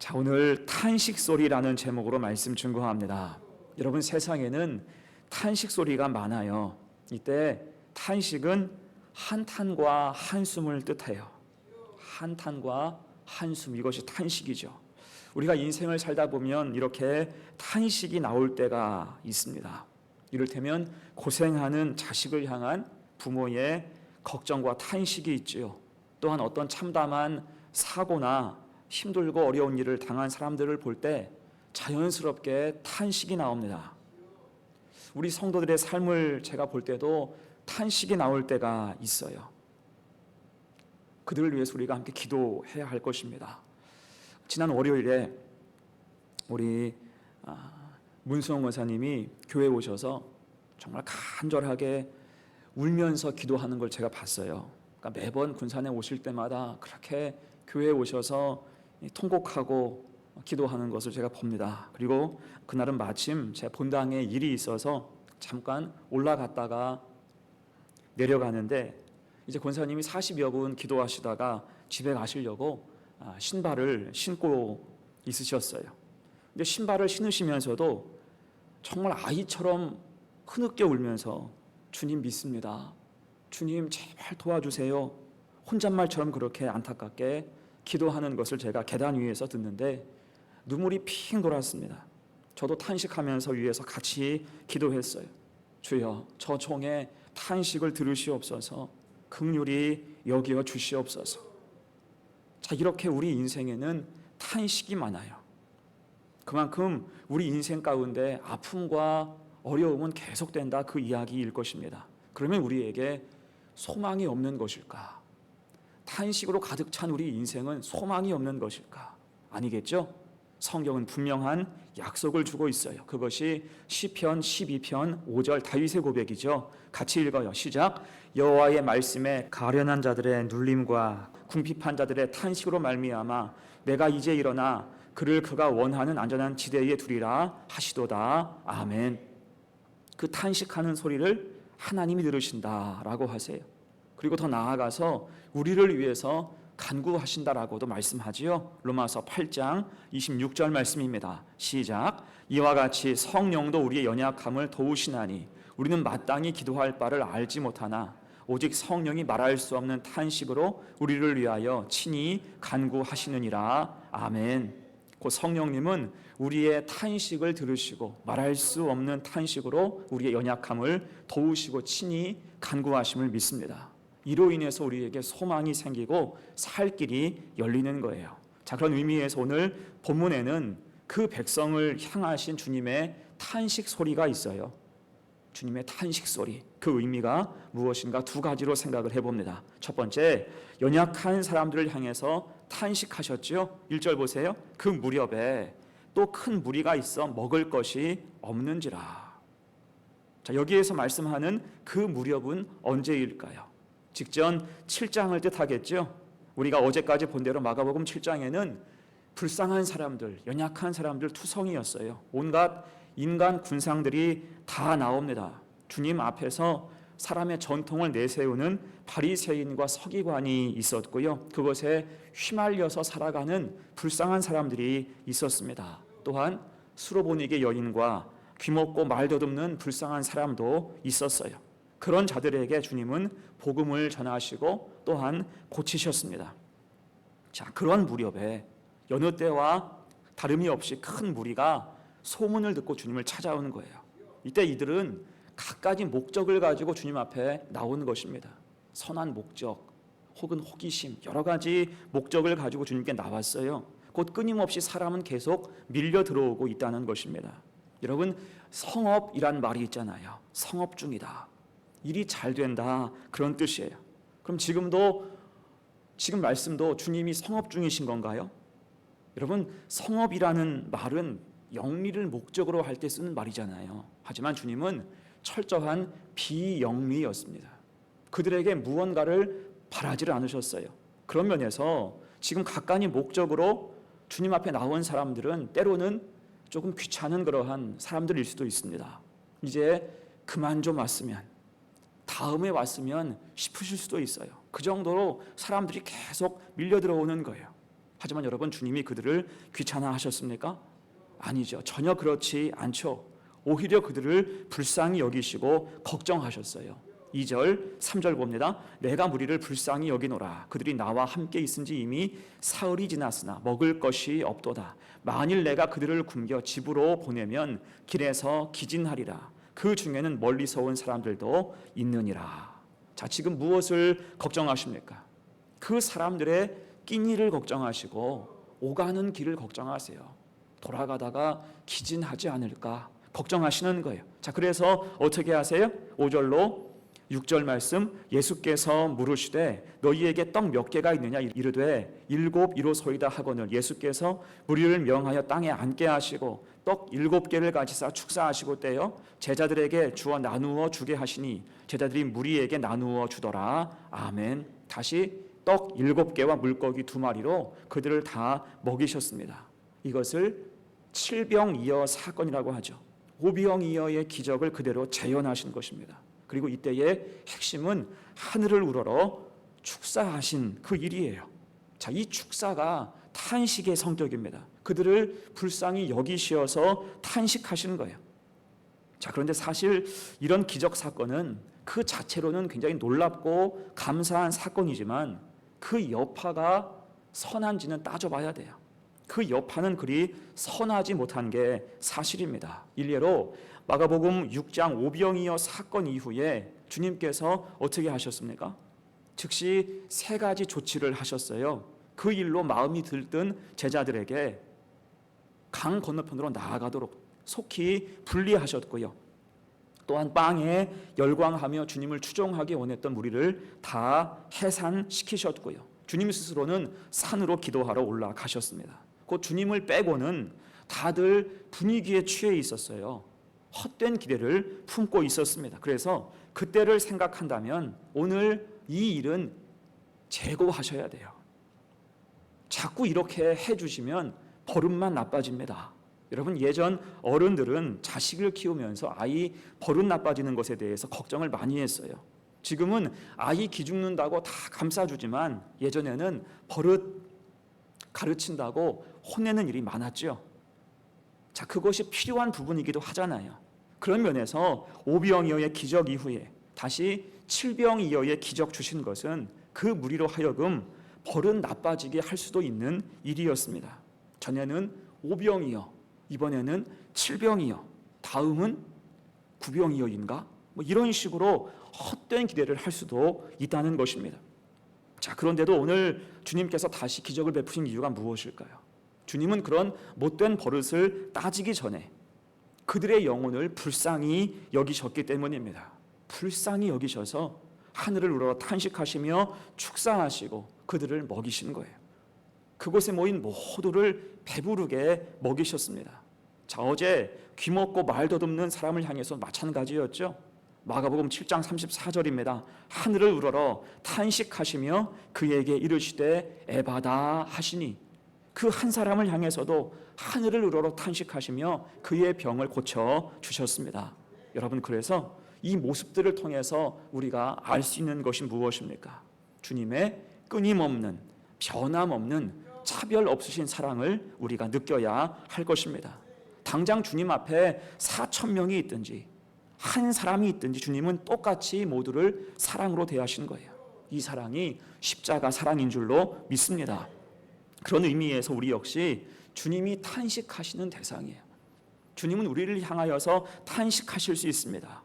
자, 오늘 탄식 소리라는 제목으로 말씀 증거합니다. 여러분, 세상에는 탄식 소리가 많아요. 이때 탄식은 한탄과 한숨을 뜻해요. 한탄과 한숨, 이것이 탄식이죠. 우리가 인생을 살다 보면 이렇게 탄식이 나올 때가 있습니다. 이를테면 고생하는 자식을 향한 부모의 걱정과 탄식이 있지요. 또한 어떤 참담한 사고나 힘들고 어려운 일을 당한 사람들을 볼 때 자연스럽게 탄식이 나옵니다. 우리 성도들의 삶을 제가 볼 때도 탄식이 나올 때가 있어요. 그들을 위해서 우리가 함께 기도해야 할 것입니다. 지난 월요일에 우리 문수영 원사님이 교회에 오셔서 정말 간절하게 울면서 기도하는 걸 제가 봤어요. 그러니까 매번 군산에 오실 때마다 그렇게 교회에 오셔서 통곡하고 기도하는 것을 제가 봅니다. 그리고 그날은 마침 제 본당에 일이 있어서 잠깐 올라갔다가 내려가는데 이제 권사님이 40여 분 기도하시다가 집에 가시려고 신발을 신고 있으셨어요. 근데 신발을 신으시면서도 정말 아이처럼 흐느껴 울면서 주님 믿습니다. 주님 제발 도와주세요. 혼잣말처럼 그렇게 안타깝게 기도하는 것을 제가 계단 위에서 듣는데 눈물이 핑 돌았습니다. 저도 탄식하면서 위에서 같이 기도했어요. 주여, 저 종의 탄식을 들으시옵소서. 긍휼히 여기어 주시옵소서. 자, 이렇게 우리 인생에는 탄식이 많아요. 그만큼 우리 인생 가운데 아픔과 어려움은 계속된다, 그 이야기일 것입니다. 그러면 우리에게 소망이 없는 것일까? 탄식으로 가득 찬 우리 인생은 소망이 없는 것일까? 아니겠죠? 성경은 분명한 약속을 주고 있어요. 그것이 시편 12편 5절 다윗의 고백이죠. 같이 읽어요. 시작. 여호와의 말씀에 가련한 자들의 눌림과 궁핍한 자들의 탄식으로 말미암아 내가 이제 일어나 그를 그가 원하는 안전한 지대에 두리라 하시도다. 아멘. 그 탄식하는 소리를 하나님이 들으신다라고 하세요. 그리고 더 나아가서 우리를 위해서 간구하신다라고도 말씀하지요. 로마서 8장 26절 말씀입니다. 시작. 이와 같이 성령도 우리의 연약함을 도우시나니 우리는 마땅히 기도할 바를 알지 못하나 오직 성령이 말할 수 없는 탄식으로 우리를 위하여 친히 간구하시느니라. 아멘. 그 성령님은 우리의 탄식을 들으시고 말할 수 없는 탄식으로 우리의 연약함을 도우시고 친히 간구하심을 믿습니다. 이로 인해서 우리에게 소망이 생기고 살 길이 열리는 거예요. 자, 그런 의미에서 오늘 본문에는 그 백성을 향하신 주님의 탄식 소리가 있어요. 주님의 탄식 소리, 그 의미가 무엇인가 두 가지로 생각을 해봅니다. 첫 번째, 연약한 사람들을 향해서 탄식하셨죠. 1절 보세요. 그 무렵에 또 큰 무리가 있어 먹을 것이 없는지라. 자, 여기에서 말씀하는 그 무렵은 언제일까요? 직전 7장을 뜻하겠죠. 우리가 어제까지 본 대로 마가복음 7장에는 불쌍한 사람들, 연약한 사람들 투성이었어요. 온갖 인간 군상들이 다 나옵니다. 주님 앞에서 사람의 전통을 내세우는 바리새인과 서기관이 있었고요. 그것에 휘말려서 살아가는 불쌍한 사람들이 있었습니다. 또한 수로보니게 여인과 귀먹고 말 더듬는 불쌍한 사람도 있었어요. 그런 자들에게 주님은 복음을 전하시고 또한 고치셨습니다. 자, 그런 무렵에 여느 때와 다름이 없이 큰 무리가 소문을 듣고 주님을 찾아오는 거예요. 이때 이들은 갖가지 목적을 가지고 주님 앞에 나오는 것입니다. 선한 목적 혹은 호기심, 여러 가지 목적을 가지고 주님께 나왔어요. 곧 끊임없이 사람은 계속 밀려 들어오고 있다는 것입니다. 여러분, 성업이란 말이 있잖아요. 성업 중이다. 일이 잘 된다, 그런 뜻이에요. 그럼 지금 말씀도 주님이 성업 중이신 건가요? 여러분, 성업이라는 말은 영리를 목적으로 할 때 쓰는 말이잖아요. 하지만 주님은 철저한 비영리였습니다. 그들에게 무언가를 바라지를 않으셨어요. 그런 면에서 지금 각간의 목적으로 주님 앞에 나온 사람들은 때로는 조금 귀찮은 그러한 사람들일 수도 있습니다. 이제 그만 좀 왔으면, 다음에 왔으면 싶으실 수도 있어요. 그 정도로 사람들이 계속 밀려 들어오는 거예요. 하지만 여러분, 주님이 그들을 귀찮아하셨습니까? 아니죠. 전혀 그렇지 않죠. 오히려 그들을 불쌍히 여기시고 걱정하셨어요. 2절, 3절 봅니다. 내가 무리를 불쌍히 여기노라. 그들이 나와 함께 있은지 이미 사흘이 지났으나 먹을 것이 없도다. 만일 내가 그들을 굶겨 집으로 보내면 길에서 기진하리라. 그 중에는 멀리서 온 사람들도 있느니라. 자, 지금 무엇을 걱정하십니까? 그 사람들의 끼니를 걱정하시고 오가는 길을 걱정하세요. 돌아가다가 기진하지 않을까 걱정하시는 거예요. 자, 그래서 어떻게 하세요? 5절로 6절 말씀, 예수께서 물으시되 너희에게 떡 몇 개가 있느냐 이르되 7 이로소이다 하거늘 예수께서 무리를 명하여 땅에 앉게 하시고 떡 7개를 가지사 축사하시고 떼어 제자들에게 주어 나누어 주게 하시니 제자들이 무리에게 나누어 주더라. 아멘. 다시 떡 7개와 물고기 2마리로 그들을 다 먹이셨습니다. 이것을 칠병이어 사건이라고 하죠. 오병이어의 기적을 그대로 재현하신 것입니다. 그리고 이때의 핵심은 하늘을 우러러 축사하신 그 일이에요. 자, 이 축사가 탄식의 성격입니다. 그들을 불쌍히 여기시어서 탄식하시는 거예요. 자, 그런데 사실 이런 기적 사건은 그 자체로는 굉장히 놀랍고 감사한 사건이지만 그 여파가 선한지는 따져봐야 돼요. 그 여파는 그리 선하지 못한 게 사실입니다. 일례로 마가복음 6장 오병이어 사건 이후에 주님께서 어떻게 하셨습니까? 즉시 3가지 조치를 하셨어요. 그 일로 마음이 들뜬 제자들에게 강 건너편으로 나아가도록 속히 분리하셨고요. 또한 빵에 열광하며 주님을 추종하기 원했던 무리를 다 해산시키셨고요. 주님 스스로는 산으로 기도하러 올라가셨습니다. 곧 주님을 빼고는 다들 분위기에 취해 있었어요. 헛된 기대를 품고 있었습니다. 그래서 그때를 생각한다면 오늘 이 일은 재고하셔야 돼요. 자꾸 이렇게 해주시면 버릇만 나빠집니다. 여러분, 예전 어른들은 자식을 키우면서 아이 버릇 나빠지는 것에 대해서 걱정을 많이 했어요. 지금은 아이 기죽는다고 다 감싸주지만 예전에는 버릇 가르친다고 혼내는 일이 많았죠. 자, 그것이 필요한 부분이기도 하잖아요. 그런 면에서 오병이어의 기적 이후에 다시 칠병이어의 기적 주신 것은 그 무리로 하여금 버릇 나빠지게 할 수도 있는 일이었습니다. 전에는 오병이어, 이번에는 칠병이어, 다음은 구병이어인가? 이런 식으로 헛된 기대를 할 수도 있다는 것입니다. 자, 그런데도 오늘 주님께서 다시 기적을 베푸신 이유가 무엇일까요? 주님은 그런 못된 버릇을 따지기 전에 그들의 영혼을 불쌍히 여기셨기 때문입니다. 불쌍히 여기셔서 하늘을 우러러 탄식하시며 축사하시고 그들을 먹이신 거예요. 그곳에 모인 모두를 배부르게 먹이셨습니다. 자, 어제 귀먹고 말 더듬는 사람을 향해서 마찬가지였죠. 마가복음 7장 34절입니다. 하늘을 우러러 탄식하시며 그에게 이르시되 에바다 하시니, 그 한 사람을 향해서도 하늘을 우러러 탄식하시며 그의 병을 고쳐 주셨습니다. 여러분, 그래서 이 모습들을 통해서 우리가 알 수 있는 것이 무엇입니까? 주님의 끊임없는, 변함없는, 차별 없으신 사랑을 우리가 느껴야 할 것입니다. 당장 주님 앞에 4,000명이 있든지 한 사람이 있든지 주님은 똑같이 모두를 사랑으로 대하시는 거예요. 이 사랑이 십자가 사랑인 줄로 믿습니다. 그런 의미에서 우리 역시 주님이 탄식하시는 대상이에요. 주님은 우리를 향하여서 탄식하실 수 있습니다.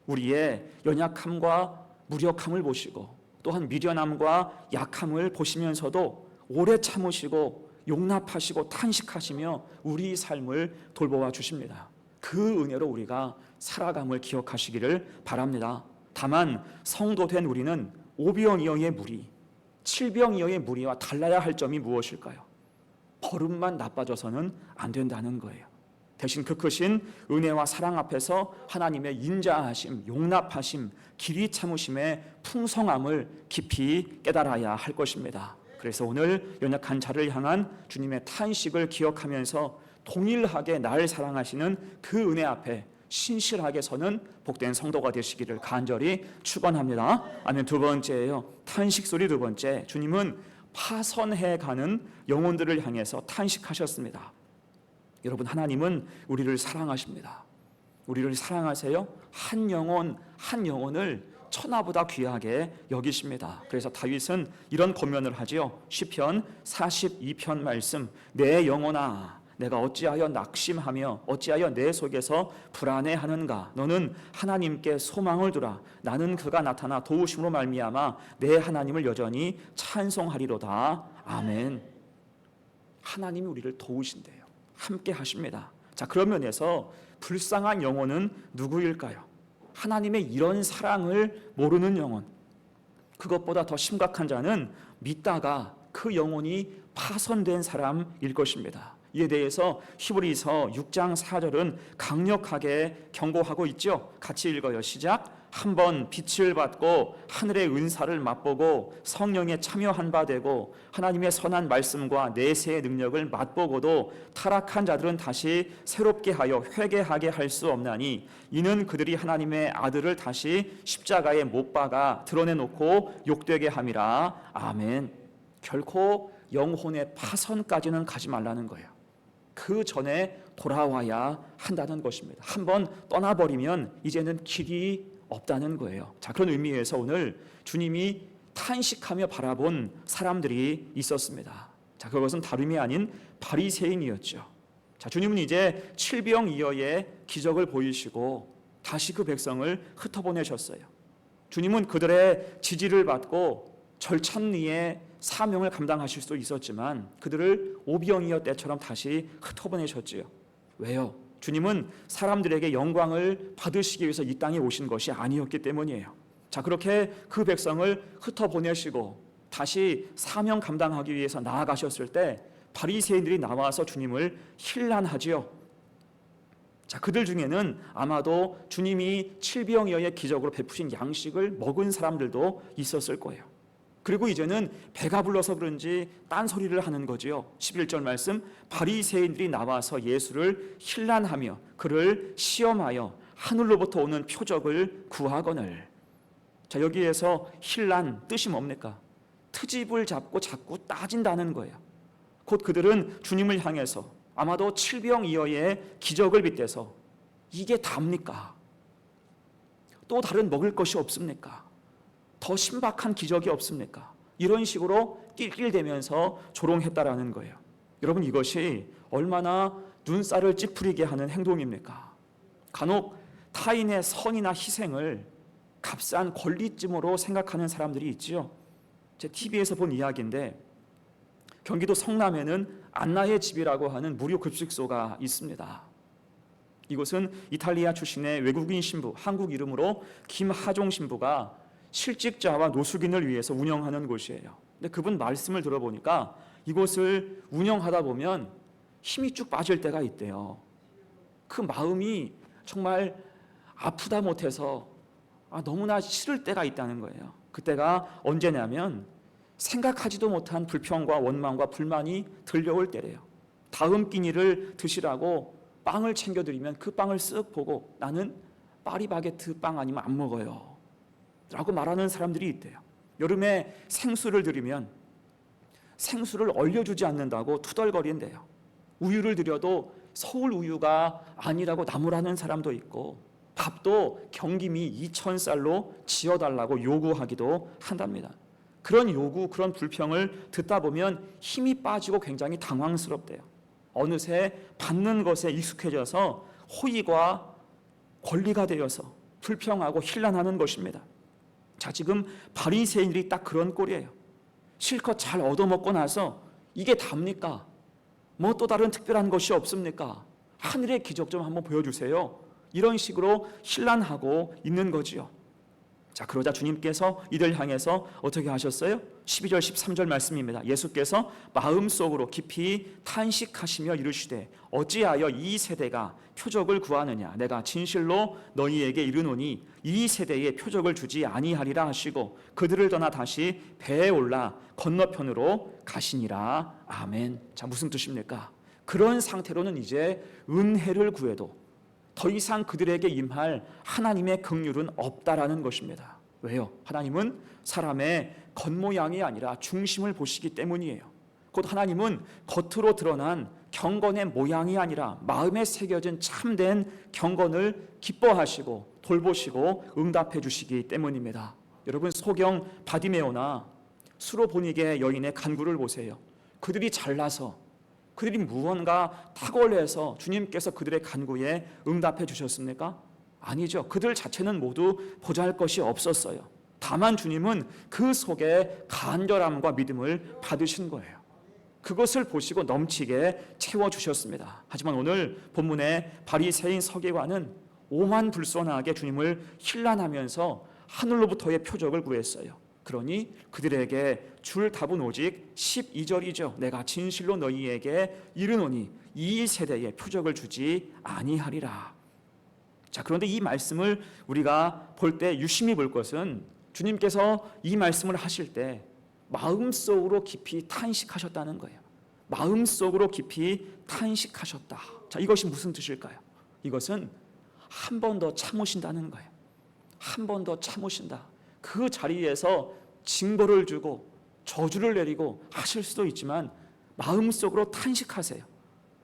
우리의 연약함과 무력함을 보시고 또한 미련함과 약함을 보시면서도 오래 참으시고 용납하시고 탄식하시며 우리 삶을 돌보아 주십니다. 그 은혜로 우리가 살아감을 기억하시기를 바랍니다. 다만 성도된 우리는 오병이어의 무리, 칠병이어의 무리와 달라야 할 점이 무엇일까요? 버릇만 나빠져서는 안 된다는 거예요. 대신 그 크신 은혜와 사랑 앞에서 하나님의 인자하심, 용납하심, 길이 참으심의 풍성함을 깊이 깨달아야 할 것입니다. 그래서 오늘 연약한 자를 향한 주님의 탄식을 기억하면서 동일하게 날 사랑하시는 그 은혜 앞에 신실하게 서는 복된 성도가 되시기를 간절히 축원합니다. 아멘. 두 번째예요. 탄식 소리 두 번째. 주님은 파선해가는 영혼들을 향해서 탄식하셨습니다. 여러분, 하나님은 우리를 사랑하십니다. 우리를 사랑하세요. 한 영혼 한 영혼을 천하보다 귀하게 여기십니다. 그래서 다윗은 이런 권면을 하지요. 시편 42편 말씀, 내 영혼아 내가 어찌하여 낙심하며 어찌하여 내 속에서 불안해하는가. 너는 하나님께 소망을 두라. 나는 그가 나타나 도우심으로 말미암아 내 하나님을 여전히 찬송하리로다. 아멘. 하나님이 우리를 도우신대요. 함께 하십니다. 자, 그런 면에서 불쌍한 영혼은 누구일까요? 하나님의 이런 사랑을 모르는 영혼. 그것보다 더 심각한 자는 믿다가 그 영혼이 파선된 사람일 것입니다. 이에 대해서 히브리서 6장 4절은 강력하게 경고하고 있죠. 같이 읽어요. 시작. 한번 빛을 받고 하늘의 은사를 맛보고 성령에 참여한 바 되고 하나님의 선한 말씀과 내세의 능력을 맛보고도 타락한 자들은 다시 새롭게 하여 회개하게 할 수 없나니 이는 그들이 하나님의 아들을 다시 십자가에 못 박아 드러내놓고 욕되게 함이라. 아멘. 결코 영혼의 파선까지는 가지 말라는 거예요. 그 전에 돌아와야 한다는 것입니다. 한번 떠나버리면 이제는 길이 없다는 거예요. 자, 그런 의미에서 오늘 주님이 탄식하며 바라본 사람들이 있었습니다. 자, 그것은 다름이 아닌 바리새인이었죠. 자, 주님은 이제 칠병이어의 기적을 보이시고 다시 그 백성을 흩어보내셨어요. 주님은 그들의 지지를 받고 절찬리의 사명을 감당하실 수 있었지만 그들을 오병이어 때처럼 다시 흩어보내셨지요. 왜요? 주님은 사람들에게 영광을 받으시기 위해서 이 땅에 오신 것이 아니었기 때문이에요. 자, 그렇게 그 백성을 흩어보내시고 다시 사명 감당하기 위해서 나아가셨을 때 바리새인들이 나와서 주님을 힐난하지요. 자, 그들 중에는 아마도 주님이 칠병이어의 기적으로 베푸신 양식을 먹은 사람들도 있었을 거예요. 그리고 이제는 배가 불러서 그런지 딴소리를 하는 거지요. 11절 말씀, 바리새인들이 나와서 예수를 힐난하며 그를 시험하여 하늘로부터 오는 표적을 구하거늘. 자, 여기에서 힐난 뜻이 뭡니까? 트집을 잡고 자꾸 따진다는 거예요. 곧 그들은 주님을 향해서 아마도 칠병이어의 기적을 빗대서 이게 답니까? 또 다른 먹을 것이 없습니까? 더 신박한 기적이 없습니까? 이런 식으로 낄낄대면서 조롱했다라는 거예요. 여러분, 이것이 얼마나 눈살을 찌푸리게 하는 행동입니까? 간혹 타인의 선이나 희생을 값싼 권리쯤으로 생각하는 사람들이 있지요. 제 TV에서 본 이야기인데 경기도 성남에는 안나의 집이라고 하는 무료 급식소가 있습니다. 이곳은 이탈리아 출신의 외국인 신부, 한국 이름으로 김하종 신부가 실직자와 노숙인을 위해서 운영하는 곳이에요. 근데 그분 말씀을 들어보니까 이곳을 운영하다 보면 힘이 쭉 빠질 때가 있대요. 그 마음이 정말 아프다 못해서 너무나 싫을 때가 있다는 거예요. 그때가 언제냐면 생각하지도 못한 불평과 원망과 불만이 들려올 때래요. 다음 끼니를 드시라고 빵을 챙겨드리면 그 빵을 쓱 보고 나는 파리바게트 빵 아니면 안 먹어요 라고 말하는 사람들이 있대요. 여름에 생수를 드리면 생수를 얼려주지 않는다고 투덜거린대요. 우유를 드려도 서울 우유가 아니라고 나무라는 사람도 있고 밥도 경김이 2,000쌀로 지어달라고 요구하기도 한답니다. 그런 요구, 그런 불평을 듣다 보면 힘이 빠지고 굉장히 당황스럽대요. 어느새 받는 것에 익숙해져서 호의가 권리가 되어서 불평하고 힐난하는 것입니다. 자, 지금 바리새인들이 딱 그런 꼴이에요. 실컷 잘 얻어먹고 나서 이게 답니까? 뭐 또 다른 특별한 것이 없습니까? 하늘의 기적 좀 한번 보여주세요. 이런 식으로 힐난하고 있는 거지요. 자, 그러자 주님께서 이들 향해서 어떻게 하셨어요? 12절 13절 말씀입니다. 예수께서 마음속으로 깊이 탄식하시며 이르시되 어찌하여 이 세대가 표적을 구하느냐? 내가 진실로 너희에게 이르노니 이 세대에 표적을 주지 아니하리라 하시고 그들을 떠나 다시 배에 올라 건너편으로 가시니라. 아멘. 자, 무슨 뜻입니까? 그런 상태로는 이제 은혜를 구해도 더 이상 그들에게 임할 하나님의 긍휼은 없다라는 것입니다. 왜요? 하나님은 사람의 겉모양이 아니라 중심을 보시기 때문이에요. 곧 하나님은 겉으로 드러난 경건의 모양이 아니라 마음에 새겨진 참된 경건을 기뻐하시고 돌보시고 응답해 주시기 때문입니다. 여러분, 소경 바디메오나 수로보니게 여인의 간구를 보세요. 그들이 잘나서, 그들이 무언가 탁월해서 주님께서 그들의 간구에 응답해 주셨습니까? 아니죠. 그들 자체는 모두 보잘것이 없었어요. 다만 주님은 그 속에 간절함과 믿음을 받으신 거예요. 그것을 보시고 넘치게 채워주셨습니다. 하지만 오늘 본문의 바리새인 서기관은 오만불손하게 주님을 힐난하면서 하늘로부터의 표적을 구했어요. 그러니 그들에게 줄 답은 오직 12절이죠. 내가 진실로 너희에게 이르노니 이 세대에 표적을 주지 아니하리라. 자, 그런데 이 말씀을 우리가 볼 때 유심히 볼 것은 주님께서 이 말씀을 하실 때 마음속으로 깊이 탄식하셨다는 거예요. 마음속으로 깊이 탄식하셨다. 자, 이것이 무슨 뜻일까요? 이것은 한 번 더 참으신다는 거예요. 한 번 더 참으신다. 그 자리에서 징벌을 주고 저주를 내리고 하실 수도 있지만 마음속으로 탄식하세요.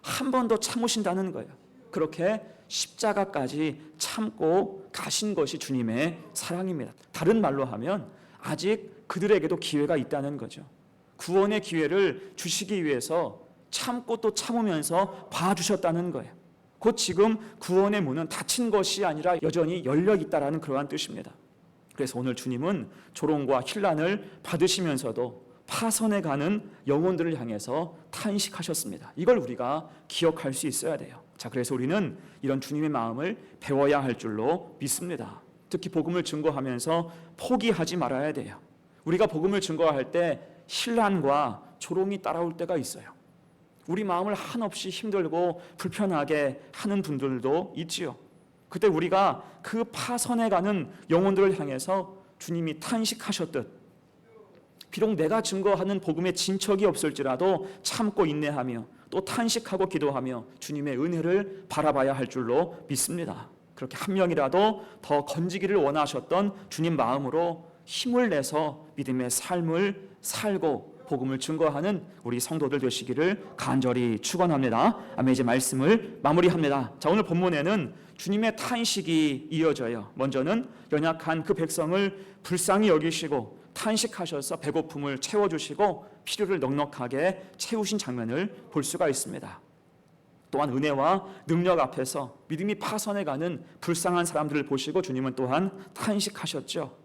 한 번 더 참으신다는 거예요. 그렇게 십자가까지 참고 가신 것이 주님의 사랑입니다. 다른 말로 하면 아직 그들에게도 기회가 있다는 거죠. 구원의 기회를 주시기 위해서 참고 또 참으면서 봐주셨다는 거예요. 곧 지금 구원의 문은 닫힌 것이 아니라 여전히 열려 있다라는 그러한 뜻입니다. 그래서 오늘 주님은 조롱과 힐난을 받으시면서도 파선해 가는 영혼들을 향해서 탄식하셨습니다. 이걸 우리가 기억할 수 있어야 돼요. 자, 그래서 우리는 이런 주님의 마음을 배워야 할 줄로 믿습니다. 특히 복음을 증거하면서 포기하지 말아야 돼요. 우리가 복음을 증거할 때 힐난과 조롱이 따라올 때가 있어요. 우리 마음을 한없이 힘들고 불편하게 하는 분들도 있지요. 그때 우리가 그 파선해가는 영혼들을 향해서 주님이 탄식하셨듯 비록 내가 증거하는 복음에 진척이 없을지라도 참고 인내하며 또 탄식하고 기도하며 주님의 은혜를 바라봐야 할 줄로 믿습니다. 그렇게 한 명이라도 더 건지기를 원하셨던 주님 마음으로 힘을 내서 믿음의 삶을 살고 복음을 증거하는 우리 성도들 되시기를 간절히 축원합니다. 아멘. 이제 말씀을 마무리합니다. 자, 오늘 본문에는 주님의 탄식이 이어져요. 먼저는 연약한 그 백성을 불쌍히 여기시고 탄식하셔서 배고픔을 채워주시고 필요를 넉넉하게 채우신 장면을 볼 수가 있습니다. 또한 은혜와 능력 앞에서 믿음이 파선해가는 불쌍한 사람들을 보시고 주님은 또한 탄식하셨죠.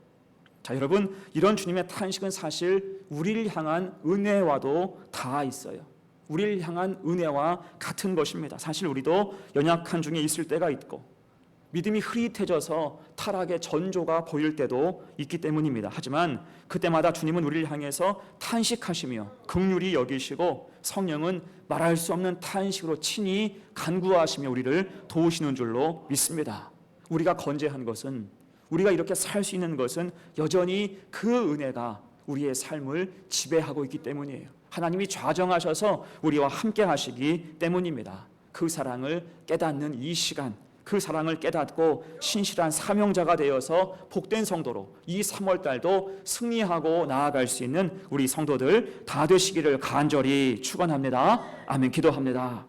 자, 여러분, 이런 주님의 탄식은 사실 우리를 향한 은혜와도 닿아 있어요. 우리를 향한 은혜와 같은 것입니다. 사실 우리도 연약한 중에 있을 때가 있고 믿음이 흐릿해져서 타락의 전조가 보일 때도 있기 때문입니다. 하지만 그때마다 주님은 우리를 향해서 탄식하시며 긍휼히 여기시고 성령은 말할 수 없는 탄식으로 친히 간구하시며 우리를 도우시는 줄로 믿습니다. 우리가 건재한 것은, 우리가 이렇게 살 수 있는 것은 여전히 그 은혜가 우리의 삶을 지배하고 있기 때문이에요. 하나님이 좌정하셔서 우리와 함께 하시기 때문입니다. 그 사랑을 깨닫는 이 시간, 그 사랑을 깨닫고 신실한 사명자가 되어서 복된 성도로 이 3월달도 승리하고 나아갈 수 있는 우리 성도들 다 되시기를 간절히 축원합니다. 아멘. 기도합니다.